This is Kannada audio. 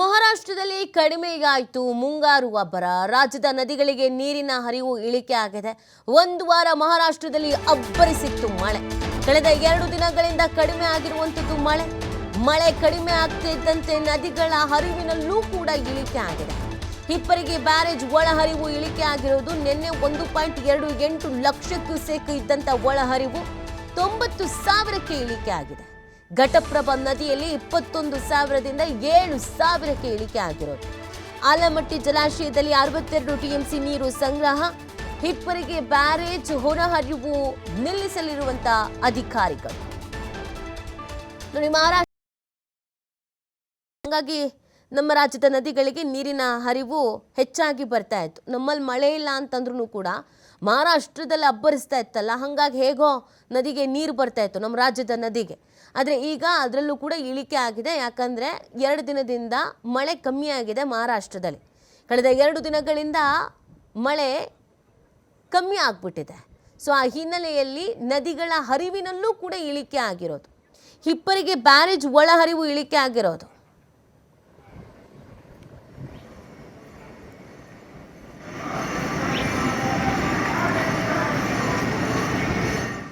ಮಹಾರಾಷ್ಟ್ರದಲ್ಲಿ ಕಡಿಮೆಯಾಯಿತು ಮುಂಗಾರು ಅಬ್ಬರ. ರಾಜ್ಯದ ನದಿಗಳಿಗೆ ನೀರಿನ ಹರಿವು ಇಳಿಕೆ ಆಗಿದೆ. ಒಂದು ವಾರ ಮಹಾರಾಷ್ಟ್ರದಲ್ಲಿ ಅಬ್ಬರಿಸಿತ್ತು ಮಳೆ. ಕಳೆದ 2 ದಿನಗಳಿಂದ ಕಡಿಮೆ ಆಗಿರುವಂತದ್ದು ಮಳೆ ಕಡಿಮೆ ಆಗ್ತಿದ್ದಂತೆ ನದಿಗಳ ಹರಿವಿನಲ್ಲೂ ಕೂಡ ಇಳಿಕೆ ಆಗಿದೆ. ಹಿಪ್ಪರಿಗೆ ಬ್ಯಾರೇಜ್ ಒಳಹರಿವು ಇಳಿಕೆ ಆಗಿರೋದು. ನಿನ್ನೆ 1.28 ಲಕ್ಷ ಕ್ಯೂಸೆಕ್ ಇದ್ದಂತ ಒಳಹರಿವು 90,000ಕ್ಕೆ ಇಳಿಕೆ ಆಗಿದೆ. ಘಟಪ್ರಭಾ ನದಿಯಲ್ಲಿ 21,000ದಿಂದ 7,000ಕ್ಕೆ ಇಳಿಕೆ ಆಗಿರೋದು. ಆಲಮಟ್ಟಿ ಜಲಾಶಯದಲ್ಲಿ 62 ಟಿಎಂಸಿ ನೀರು ಸಂಗ್ರಹ. ಹಿಪ್ಪರಿಗೆ ಬ್ಯಾರೇಜ್ ಹೊರಹರಿವು ನಿಲ್ಲಿಸಲಿರುವಂತಹ ಅಧಿಕಾರಿಗಳು. ನೋಡಿ, ಮಹಾರಾಷ್ಟ್ರ ಹಾಗಾಗಿ ನಮ್ಮ ರಾಜ್ಯದ ನದಿಗಳಿಗೆ ನೀರಿನ ಹರಿವು ಹೆಚ್ಚಾಗಿ ಬರ್ತಾ ಇತ್ತು. ನಮ್ಮಲ್ಲಿ ಮಳೆ ಇಲ್ಲ ಅಂತಂದ್ರೂ ಕೂಡ ಮಹಾರಾಷ್ಟ್ರದಲ್ಲಿ ಅಬ್ಬರಿಸ್ತಾ ಇತ್ತಲ್ಲ, ಹಾಗಾಗಿ ಹೇಗೋ ನದಿಗೆ ನೀರು ಬರ್ತಾ ಇತ್ತು ನಮ್ಮ ರಾಜ್ಯದ ನದಿಗೆ. ಆದರೆ ಈಗ ಅದರಲ್ಲೂ ಕೂಡ ಇಳಿಕೆ ಆಗಿದೆ. ಯಾಕಂದರೆ 2 ದಿನದಿಂದ ಮಳೆ ಕಮ್ಮಿ ಆಗಿದೆ ಮಹಾರಾಷ್ಟ್ರದಲ್ಲಿ. ಕಳೆದ 2 ದಿನಗಳಿಂದ ಮಳೆ ಕಮ್ಮಿ ಆಗಿಬಿಟ್ಟಿದೆ. ಸೊ ಆ ಹಿನ್ನೆಲೆಯಲ್ಲಿ ನದಿಗಳ ಹರಿವಿನಲ್ಲೂ ಕೂಡ ಇಳಿಕೆ ಆಗಿರೋದು. ಹಿಪ್ಪರಿಗೆ ಬ್ಯಾರೇಜ್ ಒಳಹರಿವು ಇಳಿಕೆ ಆಗಿರೋದು.